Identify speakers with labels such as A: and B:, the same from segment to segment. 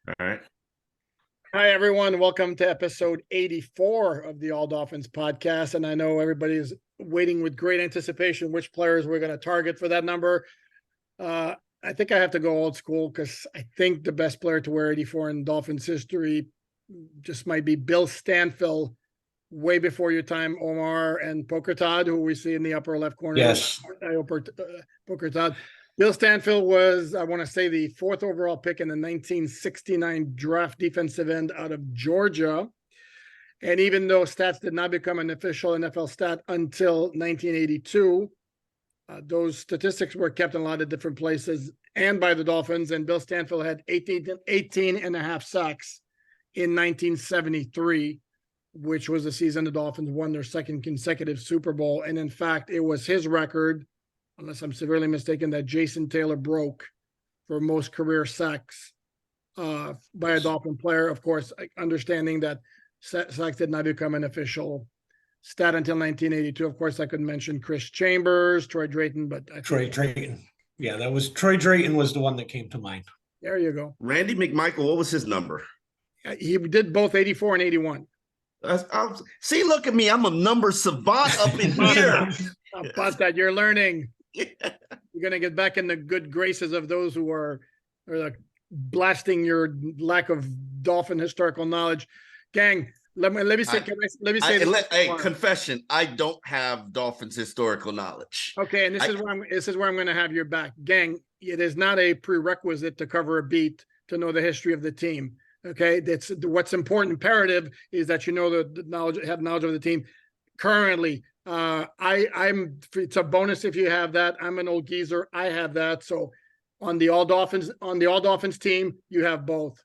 A: All right.
B: Hi, everyone. Welcome to episode 84 of the All Dolphins podcast. And I know everybody is waiting with great anticipation which players we're going to target for that number. I think I have to go old school because I think the best player to wear 84 in Dolphins history just might be Bill Stanfill, way before your time, Omar and Poker Todd, who we see in the upper left corner.
A: Yes.
B: Poker Todd. Bill Stanfill was, I want to say, the fourth overall pick in the 1969 draft, defensive end out of Georgia. And even though stats did not become an official NFL stat until 1982, those statistics were kept in a lot of different places and by the Dolphins. And Bill Stanfill had 18 and a half sacks in 1973, which was the season the Dolphins won their second consecutive Super Bowl. And in fact, it was his record, unless I'm severely mistaken, that Jason Taylor broke for most career sacks by a Dolphin player. Of course, understanding that sacks did not become an official stat until 1982. Of course, I could mention Chris Chambers, Troy Drayton, but
C: Troy Drayton. Yeah, that was Troy Drayton was the one that came to mind.
B: There you go.
A: Randy McMichael, what was his number?
B: He did both 84 and 81.
A: See, look at me. I'm a number savant up in here.
B: About that, you're learning. You're going to get back in the good graces of those who are blasting your lack of Dolphin historical knowledge. Gang, let me say
A: this. Confession, I don't have Dolphins historical knowledge.
B: Okay, and this is where I'm going to have your back. Gang, it is not a prerequisite to cover a beat to know the history of the team. Okay, that's what's important. Imperative is that you know the knowledge, have knowledge of the team. Currently, I'm. It's a bonus if you have that. I'm an old geezer. I have that. So on the All Dolphins team, you have both.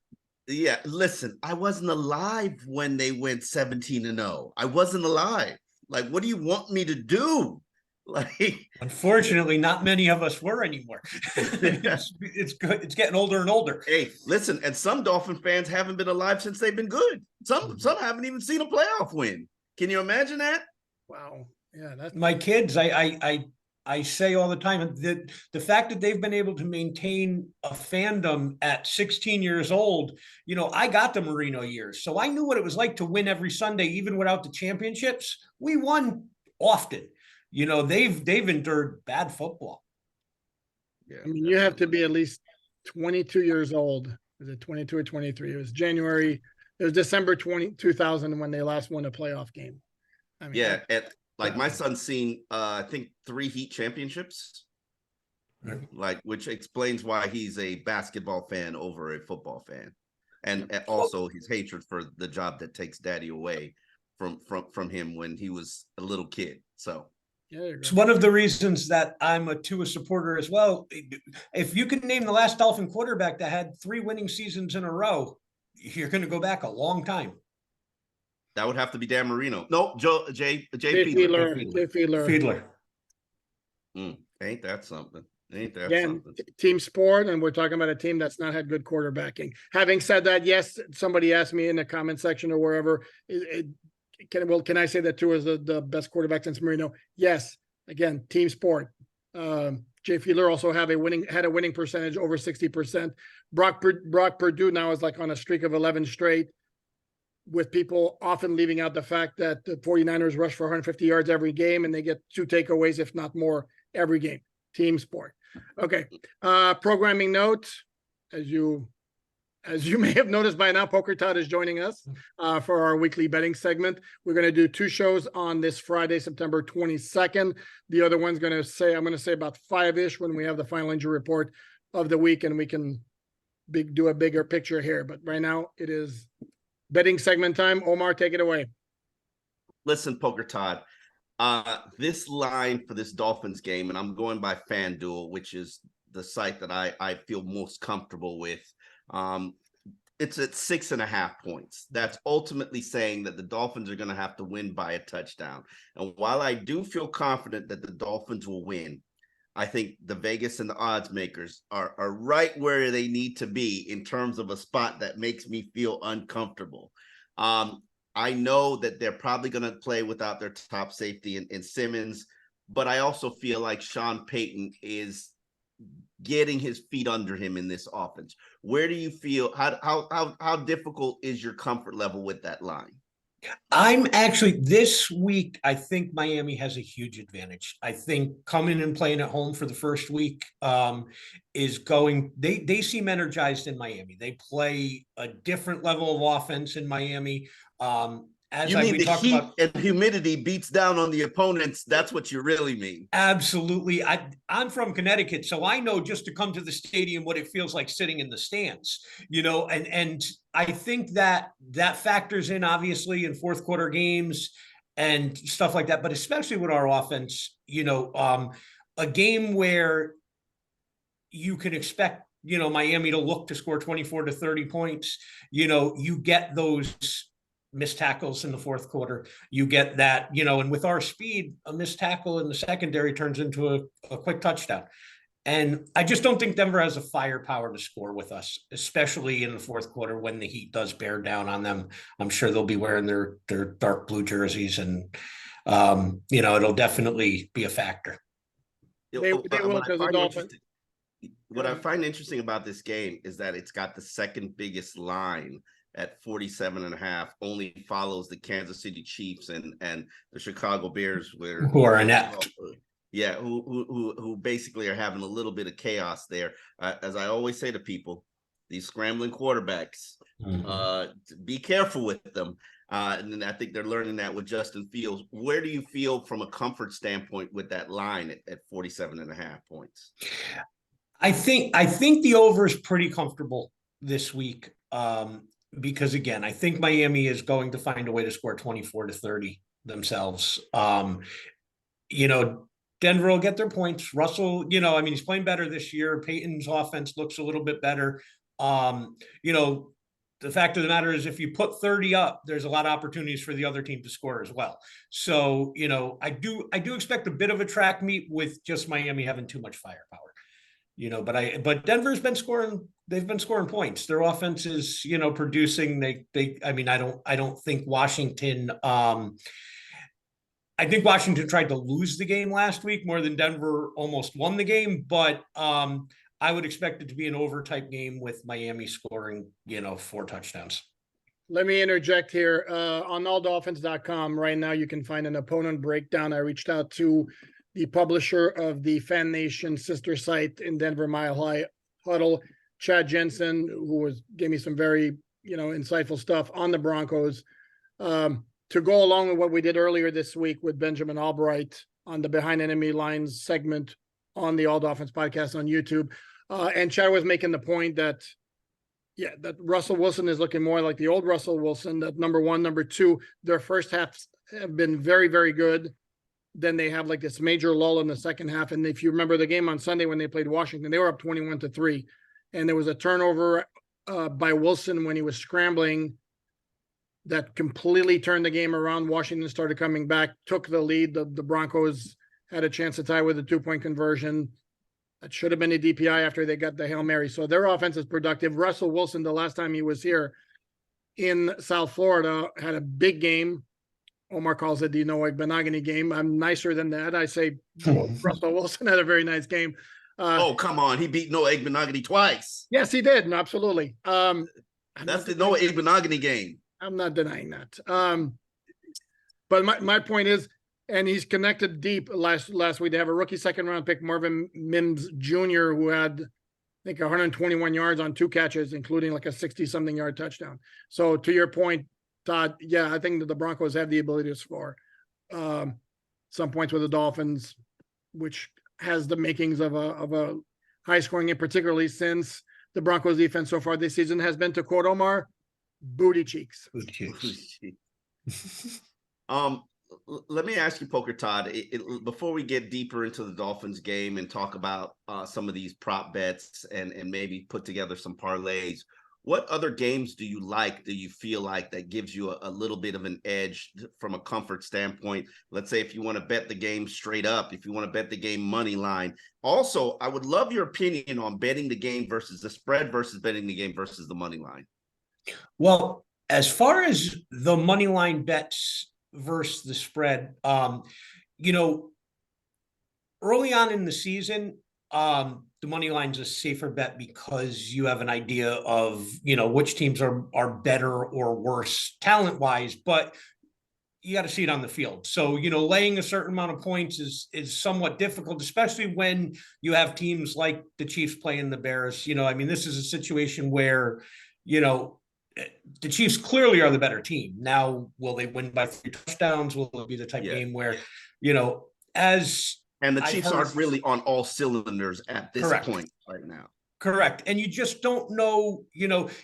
A: Yeah, listen, I wasn't alive when they went 17-0. I wasn't alive. Like, what do you want me to do? Like,
C: unfortunately, not many of us were anymore. It's good. It's getting older and older.
A: Hey, listen, and some Dolphin fans haven't been alive since they've been good. Some haven't even seen a playoff win. Can you imagine that?
B: Wow. Yeah, that's
C: my kids. I say all the time that the fact that they've been able to maintain a fandom at 16 years old, you know, I got the Marino years, so I knew what it was like to win every Sunday, even without the championships. We won often. You know, they've endured bad football.
B: Yeah, I mean, you have to be at least 22 years old. Is it 22 or 23? It was December 2000 when they last won a playoff game.
A: I mean, yeah, like my son's seen, I think 3 Heat championships, which explains why he's a basketball fan over a football fan, and also his hatred for the job that takes daddy away from him when he was a little kid. So.
C: Yeah, it's one of the reasons that I'm a Tua supporter as well. If you can name the last Dolphin quarterback that had 3 winning seasons in a row, you're going to go back a long time.
A: That would have to be Dan Marino. No, Jay
B: Fiedler.
A: Ain't that something?
B: Something? Team sport, and we're talking about a team that's not had good quarterbacking. Having said that, yes, somebody asked me in the comment section or wherever, can I say that Tua is the best quarterback since Marino? Yes. Again, team sport. Jay Fiedler also had a winning percentage over 60%. Brock Purdue now is like on a streak of 11 straight, with people often leaving out the fact that the 49ers rush for 150 yards every game and they get 2 takeaways, if not more, every game. Team sport. Okay. Programming notes, as you may have noticed by now, Poker Todd is joining us for our weekly betting segment. We're going to do 2 shows on this Friday, September 22nd. The other one's I'm going to say about 5-ish when we have the final injury report of the week, and we can do a bigger picture here. But right now it is betting segment time. Omar, take it away.
A: Listen, Poker Todd, this line for this Dolphins game, and I'm going by FanDuel, which is the site that I feel most comfortable with. It's at 6.5 points. That's ultimately saying that the Dolphins are going to have to win by a touchdown. And while I do feel confident that the Dolphins will win, I think the Vegas and the odds makers are right where they need to be in terms of a spot that makes me feel uncomfortable. I know that they're probably going to play without their top safety in Simmons, but I also feel like Sean Payton is getting his feet under him in this offense. Where do you feel, how difficult is your comfort level with that line?
C: I'm actually this week, I think Miami has a huge advantage. I think coming and playing at home for the first week is going, they seem energized in Miami. They play a different level of offense in Miami.
A: You mean the heat and humidity beats down on the opponents? That's what you really mean.
C: Absolutely. I'm from Connecticut, so I know just to come to the stadium what it feels like sitting in the stands, and I think that factors in obviously in fourth quarter games and stuff like that, but especially with our offense, a game where you can expect, Miami to look to score 24 to 30 points, you get those missed tackles in the fourth quarter. You get that, and with our speed, a missed tackle in the secondary turns into a quick touchdown. And I just don't think Denver has the firepower to score with us, especially in the fourth quarter when the heat does bear down on them. I'm sure they'll be wearing their dark blue jerseys, and it'll definitely be a factor.
B: They will, because the Dolphins.
A: What I find interesting about this game is that it's got the second biggest line at 47.5, only follows the Kansas City Chiefs and the Chicago Bears,
C: who are inept.
A: Yeah, who basically are having a little bit of chaos there. As I always say to people, these scrambling quarterbacks, be careful with them. And I think they're learning that with Justin Fields. Where do you feel from a comfort standpoint with that line at 47.5 points?
C: I think the over is pretty comfortable this week. Because again, I think Miami is going to find a way to score 24 to 30 themselves. Denver will get their points. Russell, he's playing better this year. Peyton's offense looks a little bit better. The fact of the matter is, if you put 30 up, there's a lot of opportunities for the other team to score as well. So, I do expect a bit of a track meet with just Miami having too much firepower. But Denver's been scoring. They've been scoring points. Their offense is, producing. I don't think Washington. I think Washington tried to lose the game last week more than Denver almost won the game. But I would expect it to be an over-type game with Miami scoring, 4 touchdowns.
B: Let me interject here. On alldolphins.com right now, you can find an opponent breakdown. I reached out to the publisher of the Fan Nation sister site in Denver, Mile High Huddle, Chad Jensen, who gave me some very, insightful stuff on the Broncos. To go along with what we did earlier this week with Benjamin Albright on the Behind Enemy Lines segment on the All Dolphins podcast on YouTube. And Chad was making the point that Russell Wilson is looking more like the old Russell Wilson, that number one. Number two, their first halves have been very, very good. Then they have like this major lull in the second half. And if you remember the game on Sunday when they played Washington, they were up 21-3. And there was a turnover by Wilson when he was scrambling that completely turned the game around. Washington started coming back, took the lead. The Broncos had a chance to tie with a 2-point conversion. That should have been a DPI after they got the Hail Mary. So their offense is productive. Russell Wilson, the last time he was here in South Florida, had a big game. Omar calls it the Noah Benogany game. I'm nicer than that. I say Russell Wilson had a very nice game.
A: Oh, come on. He beat Noah Benogany twice.
B: Yes, he did. No, absolutely.
A: That's the Noah Benogany game.
B: I'm not denying that. But my point is, and he's connected deep last week. They have a rookie second-round pick, Marvin Mims Jr., who had, I think, 121 yards on 2 catches, including like a 60-something yard touchdown. So to your point, Todd, I think that the Broncos have the ability to score some points with the Dolphins, which has the makings of a high-scoring game, particularly since the Broncos defense so far this season has been, to quote Omar, booty cheeks.
A: Let me ask you, Poker Todd, before we get deeper into the Dolphins game and talk about some of these prop bets and maybe put together some parlays, what other games do you feel like that gives you a little bit of an edge from a comfort standpoint? Let's say if you want to bet the game straight up, if you want to bet the game money line. Also, I would love your opinion on betting the game versus the spread versus betting the game versus the money line.
C: Well, as far as the money line bets versus the spread, early on in the season, the money line's a safer bet because you have an idea of, which teams are better or worse talent wise, but you got to see it on the field. So, laying a certain amount of points is somewhat difficult, especially when you have teams like the Chiefs playing the Bears. This is a situation where, the Chiefs clearly are the better team. Now, will they win by 3 touchdowns? Will it be the type of game where, as
A: and the Chiefs aren't really on all cylinders at this
C: Correct.
A: point right now.
C: Correct. And you just don't know,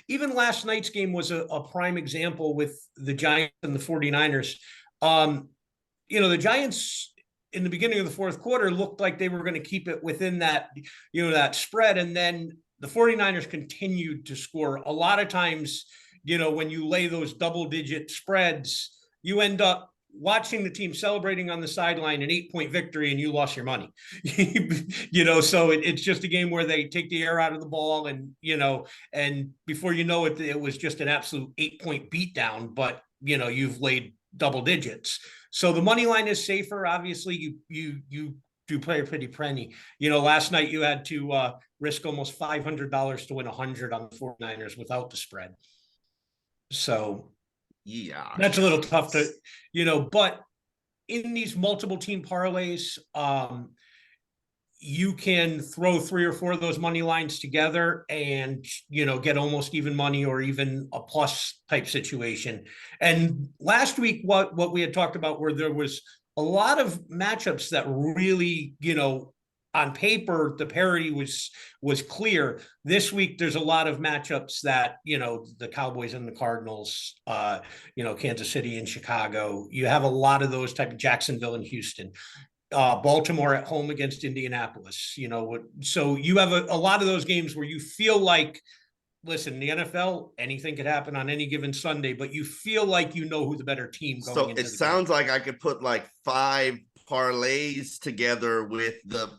C: even last night's game was a prime example with the Giants and the 49ers. The Giants in the beginning of the fourth quarter looked like they were going to keep it within that, that spread. And then the 49ers continued to score. A lot of times, when you lay those double-digit spreads, you end up watching the team celebrating on the sideline an 8-point victory and you lost your money. So it's just a game where they take the air out of the ball and before you know it, it was just an absolute 8-point beatdown, but you've laid double digits. So the money line is safer. Obviously you do play a pretty penny. Last night you had to risk almost $500 to win 100 on the 49ers without the spread. So
A: yeah,
C: that's a little tough to, but in these multiple team parlays, you can throw 3 or 4 of those money lines together and, get almost even money or even a plus type situation. And last week, what we had talked about where there was a lot of matchups that really, on paper, the parity was clear. This week, there's a lot of matchups that, the Cowboys and the Cardinals, Kansas City and Chicago, you have a lot of those type of Jacksonville and Houston, Baltimore at home against Indianapolis, so you have a lot of those games where you feel like, listen, the NFL, anything could happen on any given Sunday, but you feel like who the better team going into
A: it sounds like I could put like 5 parlays together with the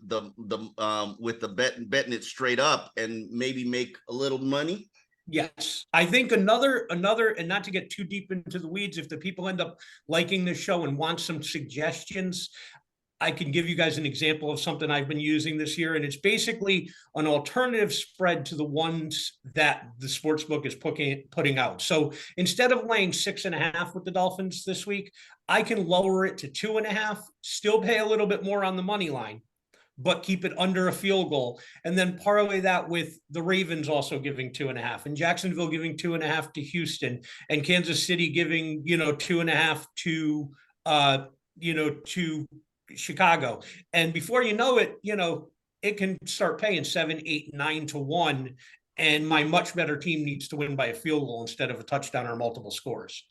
A: betting it straight up and maybe make a little money.
C: Yes. I think another, and not to get too deep into the weeds, if the people end up liking the show and want some suggestions, I can give you guys an example of something I've been using this year, and it's basically an alternative spread to the ones that the sportsbook is putting out. So instead of laying 6.5 with the Dolphins this week, I can lower it to 2.5, still pay a little bit more on the money line, but keep it under a field goal, and then parlay that with the Ravens also giving 2.5, and Jacksonville giving 2.5 to Houston, and Kansas City giving 2.5 to Chicago. And before you know it, it can start paying 7, 8, 9 to 1. And my much better team needs to win by a field goal instead of a touchdown or multiple scores.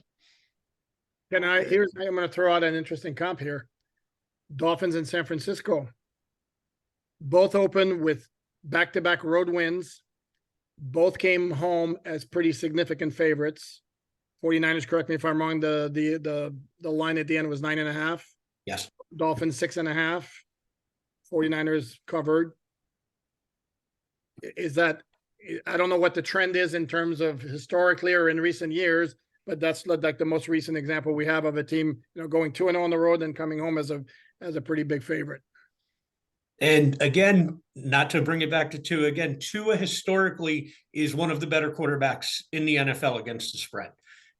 B: I'm going to throw out an interesting comp here. Dolphins in San Francisco. Both open with back-to-back road wins. Both came home as pretty significant favorites. 49ers, correct me if I'm wrong, the line at the end was 9.5.
C: Yes.
B: Dolphins 6.5. 49ers covered. Is that, I don't know what the trend is in terms of historically or in recent years, but that's like the most recent example we have of a team, going 2-0 on the road and coming home as a pretty big favorite.
C: And again, not to bring it back to Tua again, Tua historically is one of the better quarterbacks in the NFL against the spread.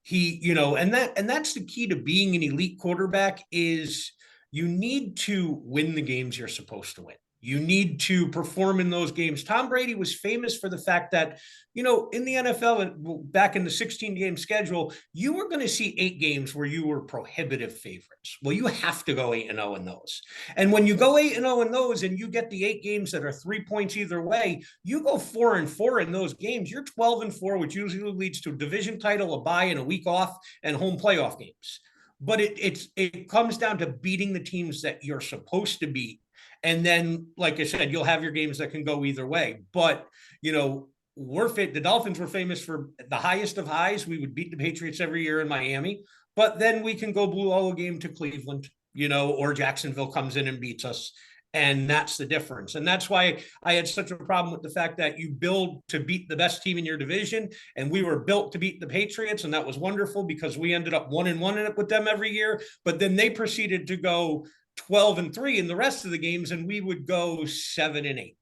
C: He, and that's the key to being an elite quarterback is you need to win the games you're supposed to win. You need to perform in those games. Tom Brady was famous for the fact that, in the NFL, back in the 16-game schedule, you were going to see 8 games where you were prohibitive favorites. Well, you have to go 8-0 in those. And when you go 8-0 in those and you get the 8 games that are 3 points either way, you go 4-4 in those games. You're 12-4, which usually leads to a division title, a bye, and a week off, and home playoff games. But it comes down to beating the teams that you're supposed to beat. And then, like I said, you'll have your games that can go either way. But, the Dolphins were famous for the highest of highs. We would beat the Patriots every year in Miami. But then we can go blow a game to Cleveland, or Jacksonville comes in and beats us. And that's the difference. And that's why I had such a problem with the fact that you build to beat the best team in your division. And we were built to beat the Patriots. And that was wonderful because we ended up 1-1 with them every year. But then they proceeded to go 12-3 in the rest of the games, and we would go 7-8.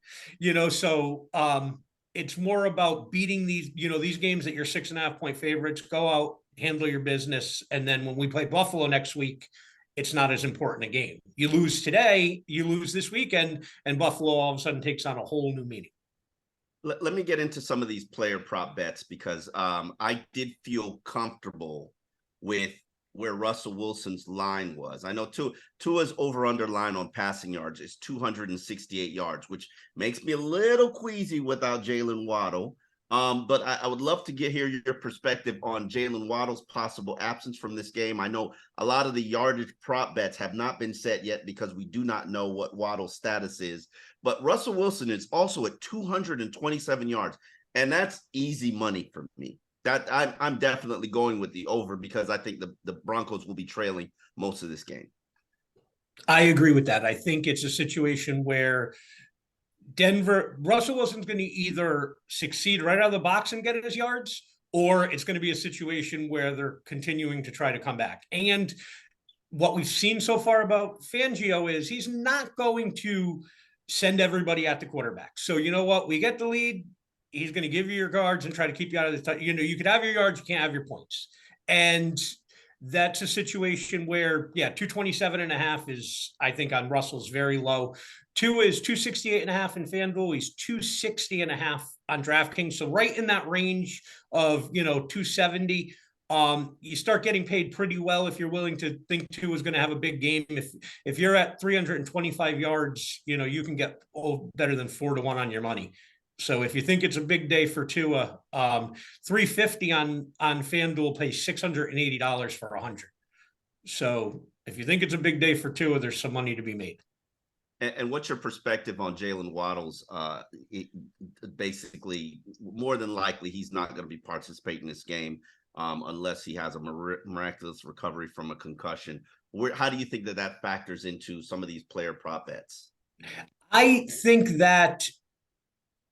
C: So it's more about beating these, these games that you're 6.5-point favorites. Go out, handle your business, and then when we play Buffalo next week, it's not as important a game. You lose today, you lose this weekend, and Buffalo all of a sudden takes on a whole new meaning.
A: Let me get into some of these player prop bets because I did feel comfortable with where Russell Wilson's line was. I know Tua's over-under line on passing yards is 268 yards, which makes me a little queasy without Jalen Waddle. But I would love to hear your perspective on Jalen Waddle's possible absence from this game. I know a lot of the yardage prop bets have not been set yet because we do not know what Waddle's status is. But Russell Wilson is also at 227 yards, and that's easy money for me. That I'm definitely going with the over because I think the Broncos will be trailing most of this game.
C: I agree with that. I think it's a situation where Russell Wilson's going to either succeed right out of the box and get his yards, or it's going to be a situation where they're continuing to try to come back. And what we've seen so far about Fangio is he's not going to send everybody at the quarterback. So you know what? We get the lead. He's going to give you your yards and try to keep you out of the you could have your yards, you can't have your points. And that's a situation where, 227.5 is, I think, on Russell's very low. Two is 268.5 in FanDuel. He's 260.5 on DraftKings. So right in that range of, 270. You start getting paid pretty well if you're willing to think Tua is going to have a big game. If you're at 325 yards, you can get better than 4-1 on your money. So if you think it's a big day for Tua, 350 on FanDuel pays $680 for 100. So if you think it's a big day for Tua, there's some money to be made.
A: And what's your perspective on Jalen Waddle's? Basically, more than likely, he's not going to be participating in this game unless he has a miraculous recovery from a concussion. How do you think that factors into some of these player prop bets?
C: I think that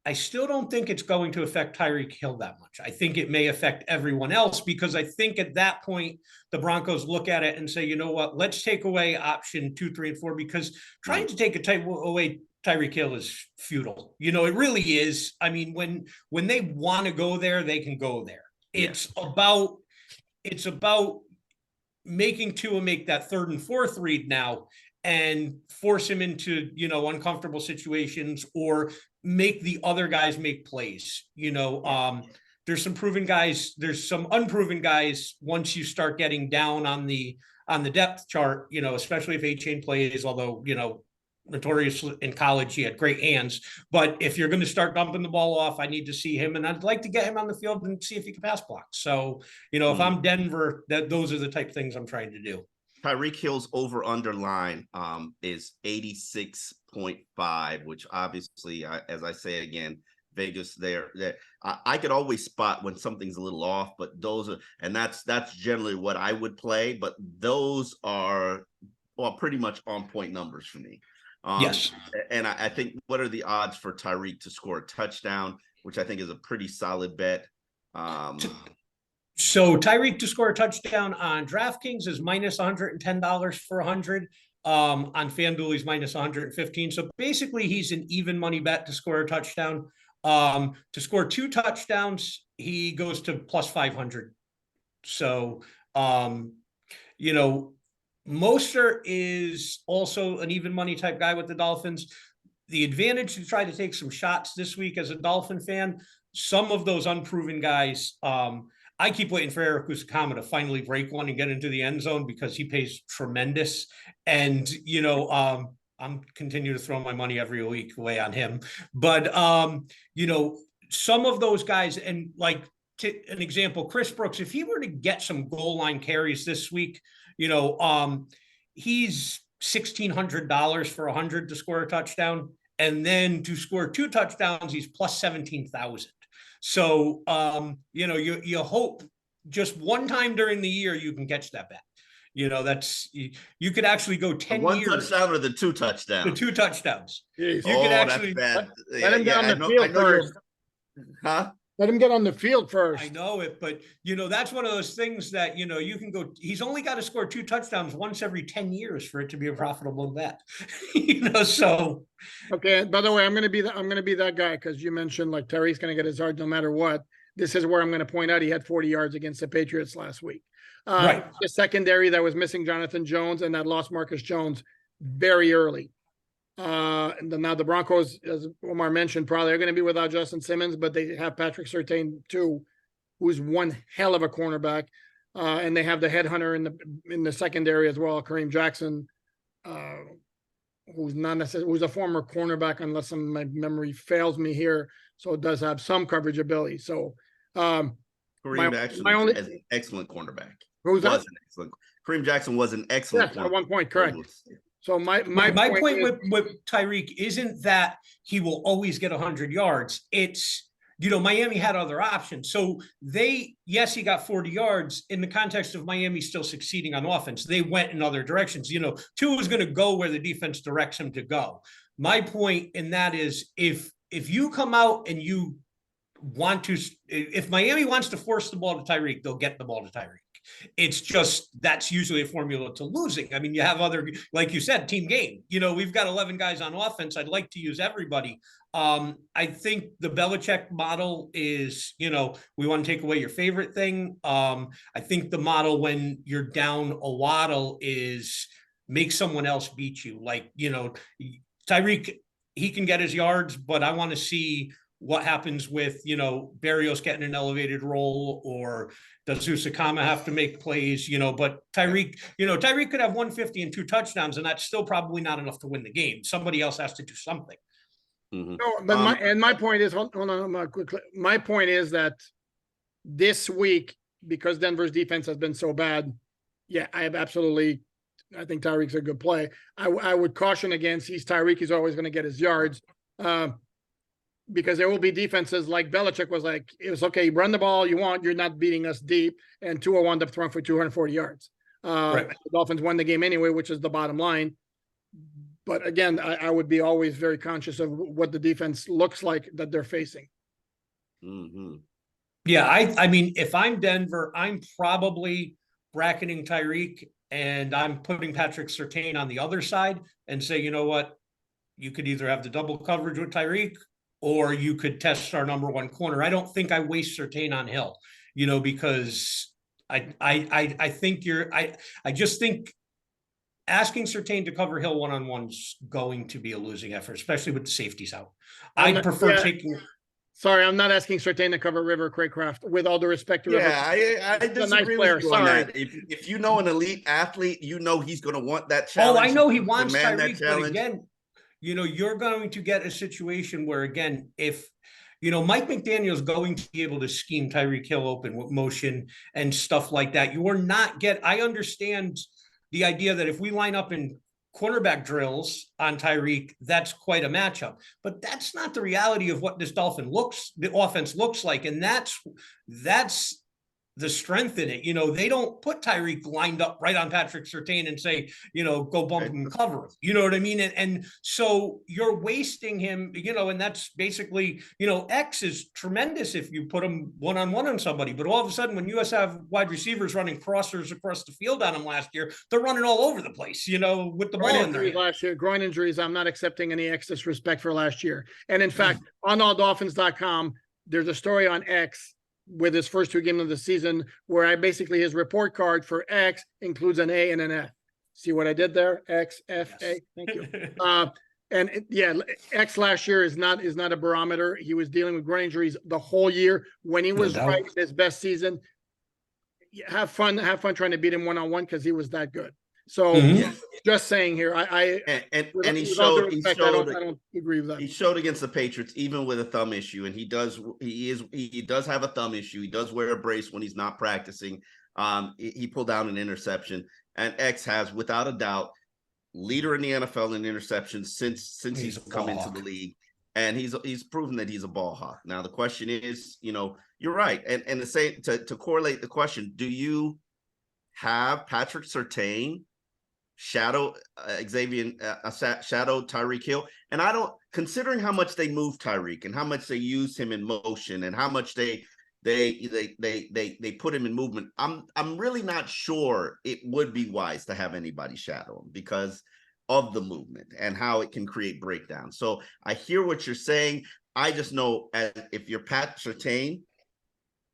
C: I still don't think it's going to affect Tyreek Hill that much. I think it may affect everyone else because I think at that point, the Broncos look at it and say, you know what, let's take away option 2, 3, and 4 because trying to take away Tyreek Hill is futile. It really is. I mean, when they want to go there, they can go there. It's about making Tua make that 3rd and 4th read now and force him into, uncomfortable situations or make the other guys make plays. There's some proven guys, there's some unproven guys once you start getting down on the depth chart, especially if A-Chain plays, although, notorious in college, he had great hands. But if you're going to start dumping the ball off, I need to see him, and I'd like to get him on the field and see if he can pass block. So, if I'm Denver, those are the type of things I'm trying to do.
A: Tyreek Hill's over-under line is 86.5, which obviously, as I say again, Vegas I could always spot when something's a little off, but that's generally what I would play. But those are pretty much on point numbers for me.
C: Yes.
A: And I think what are the odds for Tyreek to score a touchdown, which I think is a pretty solid bet.
C: So Tyreek to score a touchdown on DraftKings is minus $110 for 100. On FanDuel, he's minus 115. So basically, he's an even money bet to score a touchdown. To score 2 touchdowns, he goes to plus 500. So, Mostert is also an even money type guy with the Dolphins. The advantage to try to take some shots this week as a Dolphin fan, some of those unproven guys, I keep waiting for Eric Usakama to finally break one and get into the end zone because he pays tremendous. And, I'm continuing to throw my money every week away on him. But, some of those guys, and like an example, Chris Brooks, if he were to get some goal line carries this week, he's $1,600 for 100 to score a touchdown. And then to score 2 touchdowns, he's plus 17,000. So, you hope just one time during the year you can catch that bet. You could actually go 10
A: one
C: years.
A: 1 touchdown or the 2 touchdowns?
C: The 2 touchdowns.
B: Jeez.
C: You could actually
A: that's bad.
B: Let him get on the field first.
A: Huh?
B: Let him get on the field first.
C: I know it, but that's one of those things that you can go. He's only got to score 2 touchdowns once every 10 years for it to be a profitable bet. So
B: Okay. By the way, I'm gonna be that guy because you mentioned like Tyreek's gonna get his yards no matter what. This is where I'm gonna point out he had 40 yards against the Patriots last week.
C: Right.
B: The secondary that was missing Jonathan Jones and that lost Marcus Jones very early. And now the Broncos, as Omar mentioned, probably are going to be without Justin Simmons, but they have Patrick Surtain too, who's one hell of a cornerback. And they have the headhunter in the secondary as well, Kareem Jackson, who's not necessarily who's a former cornerback, unless my memory fails me here. So it does have some coverage ability. So
A: Kareem Jackson is an excellent cornerback.
B: Who's that?
A: Kareem Jackson was an excellent
B: cornerback. At one point, correct. So my
C: point with Tyreek isn't that he will always get 100 yards. It's, Miami had other options. So he got 40 yards in the context of Miami still succeeding on offense. They went in other directions. Tua is going to go where the defense directs him to go. My point in that is if you come out and you want to, if Miami wants to force the ball to Tyreek, they'll get the ball to Tyreek. It's just that's usually a formula to losing. I mean, you have other, like you said, team game. We've got 11 guys on offense. I'd like to use everybody. I think the Belichick model is, we want to take away your favorite thing. I think the model when you're down a Waddle is make someone else beat you. Like, Tyreek, he can get his yards, but I want to see what happens with, Berrios getting an elevated role, or does Usakama have to make plays, but Tyreek could have 150 and 2 touchdowns, and that's still probably not enough to win the game. Somebody else has to do something.
A: Mm-hmm.
B: No, but my point is, hold on quickly. My point is that this week, because Denver's defense has been so bad, I think Tyreek's a good play. I would caution against Tyreek. He's always going to get his yards. Because there will be defenses like Belichick was like, it was okay, run the ball you want, you're not beating us deep, and Tua wound up throwing for 240 yards. Right. The Dolphins won the game anyway, which is the bottom line. But again, I would be always very conscious of what the defense looks like that they're facing.
A: Mm-hmm.
C: Yeah, I mean, if I'm Denver, I'm probably bracketing Tyreek, and I'm putting Patrick Surtain on the other side and say, you know what, you could either have the double coverage with Tyreek, or you could test our number 1 corner. I don't think I waste Surtain on Hill, because I think I just think asking Surtain to cover Hill one-on-one is going to be a losing effort, especially with the safeties out. I prefer taking.
B: Sorry, I'm not asking Surtain to cover River Craycraft. With all the respect to River,
A: I disagree with you on that. If you know an elite athlete, he's going to want that challenge.
C: Oh, I know he wants Tyreek, but again, you're going to get a situation where, again, if, Mike McDaniel's going to be able to scheme Tyreek Hill open with motion and stuff like that. I understand the idea that if we line up in cornerback drills on Tyreek, that's quite a matchup, but that's not the reality of what this the offense looks like. And that's the strength in it. They don't put Tyreek lined up right on Patrick Surtain and say, go bump him and cover him. You know what I mean? And so you're wasting him, and that's basically, X is tremendous if you put him one-on-one on somebody. But all of a sudden, when US have wide receivers running crossers across the field on him last year, they're running all over the place, with the ball in there.
B: Last year, groin injuries, I'm not accepting any X disrespect for last year. And in fact, on alldolphins.com, there's a story on X with his first 2 games of the season, where his report card for X includes an A and an F. See what I did there? X, F, A. Thank you. X last year is not a barometer. He was dealing with groin injuries the whole year. When he was right in his best season, have fun trying to beat him one-on-one, because he was that good. So just saying here, I
A: he showed.
B: I don't agree with that.
A: He showed against the Patriots, even with a thumb issue, and he does have a thumb issue. He does wear a brace when he's not practicing. He pulled down an interception, and X has, without a doubt, leader in the NFL in interceptions since he's come into the league, and he's proven that he's a ball hawk. Now the question is, you're right, and to correlate the question, do you have Patrick Surtain shadow Tyreek Hill? And considering how much they moved Tyreek and how much they used him in motion and how much they put him in movement, I'm really not sure it would be wise to have anybody shadow him because of the movement and how it can create breakdowns. So I hear what you're saying. I just know if you're Pat Surtain,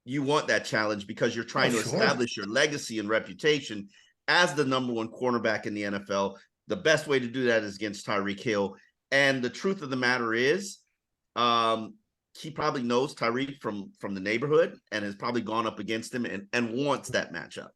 A: you want that challenge because you're trying to establish your legacy and reputation as the number one cornerback in the NFL. The best way to do that is against Tyreek Hill. And the truth of the matter is, he probably knows Tyreek from the neighborhood and has probably gone up against him and wants that matchup.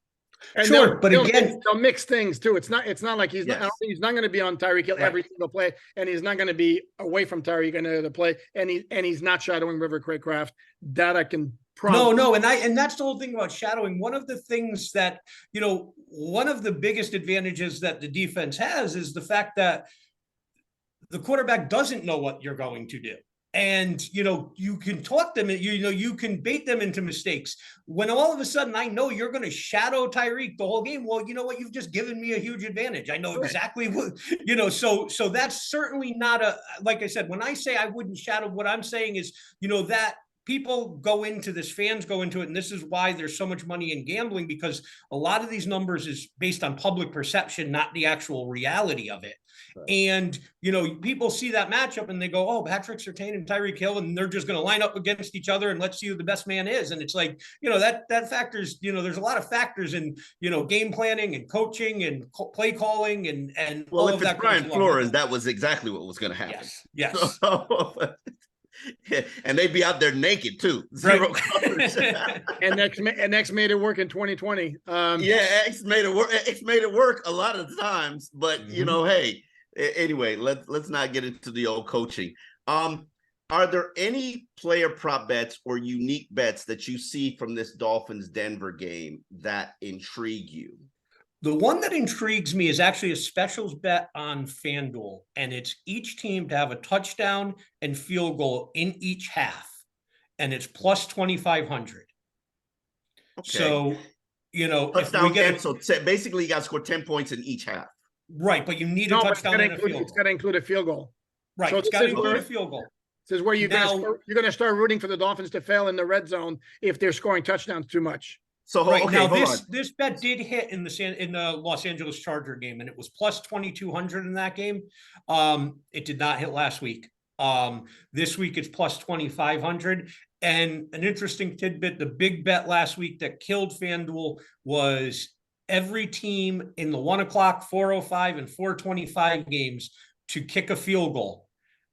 B: And
C: sure, but again,
B: they'll mix things too. It's not like he's
A: Yes.
B: he's not going to be on Tyreek Hill every single play, and he's not going to be away from Tyreek in the play, and he's not shadowing River Craycraft. That I can promise.
C: No, and that's the whole thing about shadowing. One of the things that, one of the biggest advantages that the defense has is the fact that the quarterback doesn't know what you're going to do. And, you can talk them, you can bait them into mistakes. When all of a sudden I know you're going to shadow Tyreek the whole game, well, you know what? You've just given me a huge advantage. I know exactly what, so that's certainly not like I said, when I say I wouldn't shadow, what I'm saying is, that people go into this, fans go into it, and this is why there's so much money in gambling, because a lot of these numbers is based on public perception, not the actual reality of it. Right. And, people see that matchup and they go, oh, Patrick Surtain and Tyreek Hill, and they're just going to line up against each other and let's see who the best man is. And it's like, that factors, there's a lot of factors in, game planning and coaching and play calling and
A: well,
C: all
A: if
C: of
A: it's
C: that.
A: Brian Flores, that was exactly what was going to happen.
C: Yes.
A: So, and they'd be out there naked too. Zero coverage.
B: and X made it work in 2020.
A: X made it work. X made it work a lot of times, but hey, anyway, let's not get into the old coaching. Are there any player prop bets or unique bets that you see from this Dolphins Denver game that intrigue you?
C: The one that intrigues me is actually a specials bet on FanDuel, and it's each team to have a touchdown and field goal in each half, and it's plus 2,500. Okay. So,
A: touchdown,
C: if we get
A: so basically you got to score 10 points in each half.
C: Right, but you need a touchdown and a field goal.
B: It's got to include a field goal.
C: Right, so it's got to include a field goal.
B: This is where you're going to start rooting for the Dolphins to fail in the red zone if they're scoring touchdowns too much.
A: So
C: this bet did hit in the Los Angeles Charger game, and it was plus 2,200 in that game. It did not hit last week. This week it's plus 2,500. And an interesting tidbit: the big bet last week that killed FanDuel was every team in the 1 o'clock, 4:05, and 4:25 games to kick a field goal.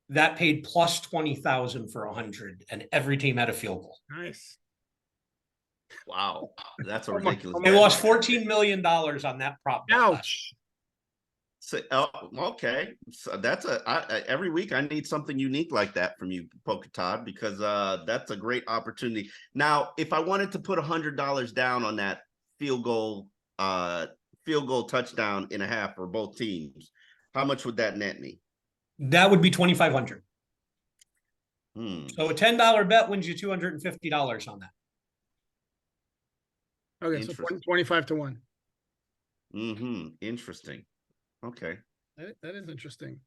C: That paid plus 20,000 for 100, and every team had a field goal.
B: Nice.
A: Wow, that's a ridiculous.
C: They lost $14 million on that prop bet.
B: Ouch.
A: So, okay, so that's every week I need something unique like that from you, Polka Todd, because that's a great opportunity. Now, if I wanted to put $100 down on that field goal touchdown in a half for both teams, how much would that net me?
C: That would be 2,500. So a $10 bet wins you $250 on that.
B: Okay, so 25 to 1.
A: Interesting. Okay.
B: That is interesting.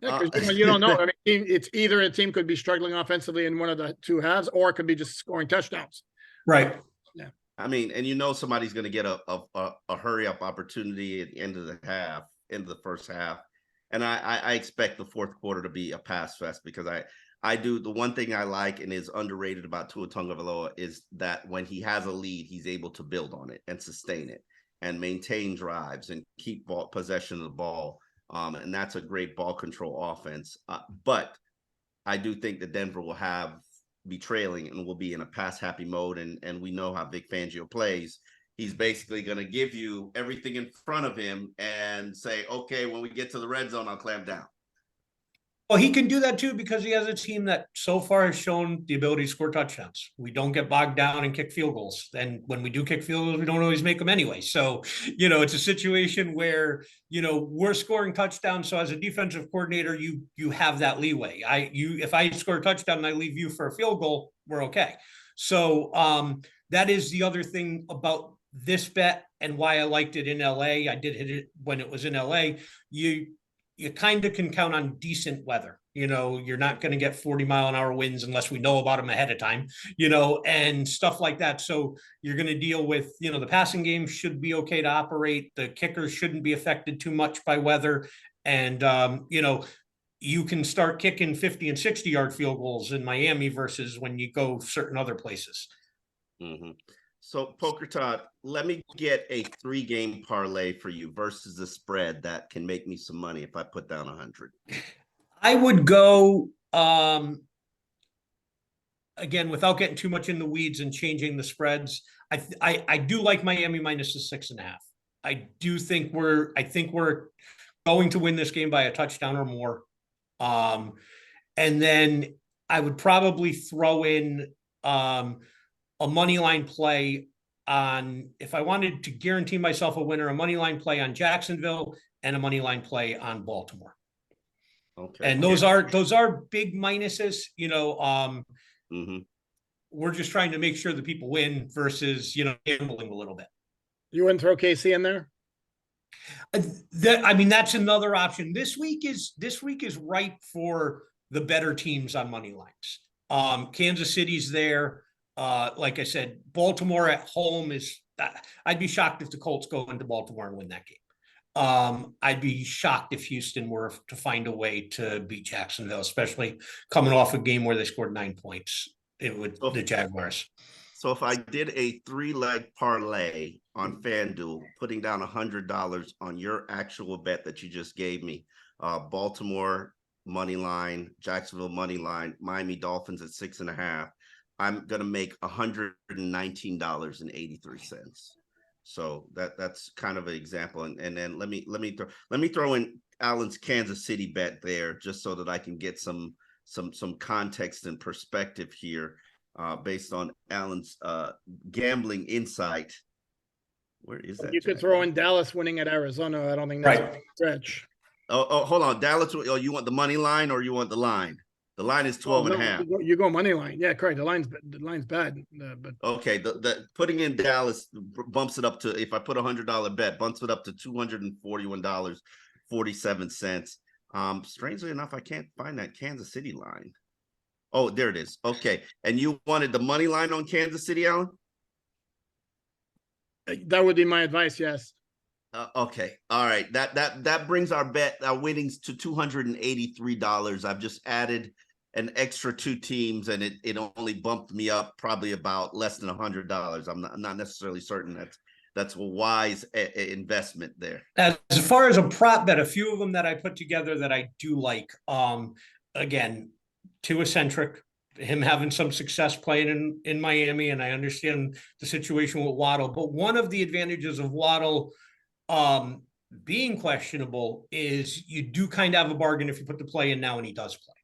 B: Yeah, you don't know. I mean, it's either a team could be struggling offensively in one of the two halves, or it could be just scoring touchdowns.
C: Right.
A: Yeah. I mean, and somebody's going to get a hurry up opportunity at the end of the first half. And I expect the fourth quarter to be a pass fest, because I do. The one thing I like and is underrated about Tua Tagovailoa is that when he has a lead, he's able to build on it and sustain it and maintain drives and keep possession of the ball. And that's a great ball control offense. But I do think that Denver will be trailing and will be in a pass happy mode. And we know how Vic Fangio plays. He's basically going to give you everything in front of him and say, okay, when we get to the red zone, I'll clamp down.
C: Well, he can do that too, because he has a team that so far has shown the ability to score touchdowns. We don't get bogged down and kick field goals. And when we do kick field goals, we don't always make them anyway. So, it's a situation where, we're scoring touchdowns. So as a defensive coordinator, you have that leeway. If I score a touchdown and I leave you for a field goal, we're okay. So that is the other thing about this bet and why I liked it in LA. I did hit it when it was in LA. You kind of can count on decent weather. You're not going to get 40-mile-an-hour winds unless we know about them ahead of time, and stuff like that. So you're going to deal with, the passing game should be okay to operate. The kickers shouldn't be affected too much by weather. And, you can start kicking 50 and 60-yard field goals in Miami versus when you go certain other places.
A: Mm-hmm. So, Poker Todd, let me get a 3-game parlay for you versus the spread that can make me some money if I put down 100.
C: I would go, again, without getting too much in the weeds and changing the spreads. I do like Miami minus the 6.5. I think we're going to win this game by a touchdown or more. And then I would probably throw in a money line play on, if I wanted to guarantee myself a winner, a money line play on Jacksonville and a money line play on Baltimore.
A: Okay.
C: And those are big minuses,
A: Mm-hmm.
C: We're just trying to make sure that people win versus, gambling a little bit.
B: You wouldn't throw KC in there?
C: That's another option. This week is ripe for the better teams on money lines. Kansas City's there. Like I said, Baltimore at home is. I'd be shocked if the Colts go into Baltimore and win that game. I'd be shocked if Houston were to find a way to beat Jacksonville, especially coming off a game where they scored 9 points. It would the Jaguars.
A: So if I did a 3-leg parlay on FanDuel, putting down $100 on your actual bet that you just gave me, Baltimore money line, Jacksonville money line, Miami Dolphins at 6.5, I'm gonna make $119.83. So that's kind of an example. And then let me throw in Alan's Kansas City bet there, just so that I can get some context and perspective here. Based on Alan's gambling insight. Where is that?
B: You could throw in Dallas winning at Arizona. I don't think that's a stretch.
A: Oh, hold on. Dallas, you want the money line or you want the line? The line is 12.5.
B: You go money line. Yeah, correct. The line's bad. But
A: okay, the putting in Dallas bumps it up to, if I put $100 bet, bumps it up to $241.47. Strangely enough, I can't find that Kansas City line. Oh, there it is. Okay. And you wanted the money line on Kansas City, Alan?
B: That would be my advice, yes.
A: Okay. All right. That brings our winnings to $283. I've just added an extra 2 teams, and it only bumped me up probably about less than $100. I'm not necessarily certain that's a wise investment there.
C: As far as a prop bet, a few of them that I put together that I do like. Again, Tua-centric, him having some success playing in Miami, and I understand the situation with Waddle. But one of the advantages of Waddle being questionable is you do kind of have a bargain if you put the play in now and he does play.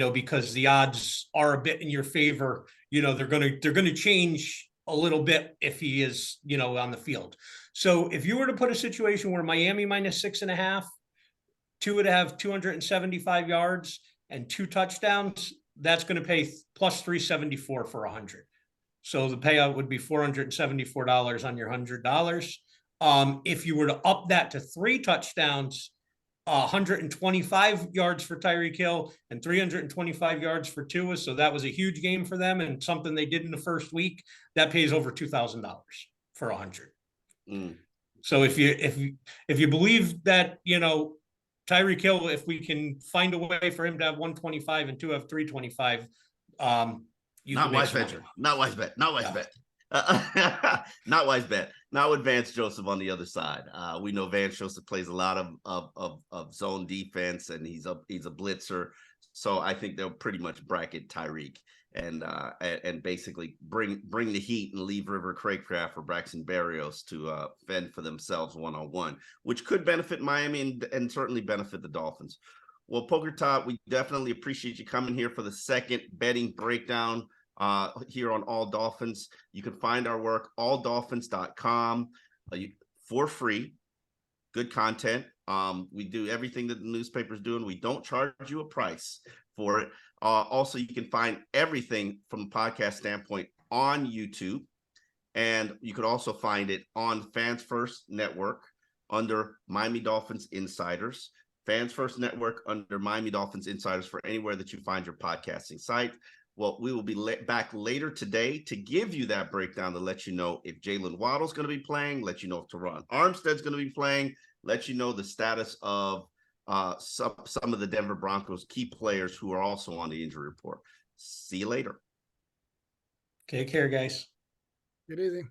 C: Because the odds are a bit in your favor. They're gonna change a little bit if he is, on the field. So if you were to put a situation where Miami minus 6.5, Tua to have 275 yards and 2 touchdowns, that's going to pay plus 374 for 100. So the payout would be $474 on your $100. If you were to up that to 3 touchdowns, 125 yards for Tyreek Hill and 325 yards for Tua. So that was a huge game for them and something they did in the first week. That pays over $2,000 for 100. So if you believe that, Tyreek Hill, if we can find a way for him to have 125 and Tua have 325,
A: not wise bet. Not wise bet. Not wise bet. Not with Vance Joseph on the other side. We know Vance Joseph plays a lot of zone defense, and he's a blitzer. So I think they'll pretty much bracket Tyreek and basically bring the heat and leave River Craycraft or Braxton Berrios to fend for themselves one-on-one, which could benefit Miami and certainly benefit the Dolphins. Well, Poker Todd, we definitely appreciate you coming here for the second betting breakdown here on All Dolphins. You can find our work, alldolphins.com, for free. Good content. We do everything that the newspapers do, and we don't charge you a price for it. Also, you can find everything from a podcast standpoint on YouTube, and you could also find it on Fans First Network under Miami Dolphins Insiders. Fans First Network under Miami Dolphins Insiders for anywhere that you find your podcasting site. Well, we will be back later today to give you that breakdown to let you know if Jalen Waddle's going to be playing, let you know if Teron Armstead's going to be playing, let you know the status of some of the Denver Broncos key players who are also on the injury report. See you later.
C: Take care, guys.
B: Get easy.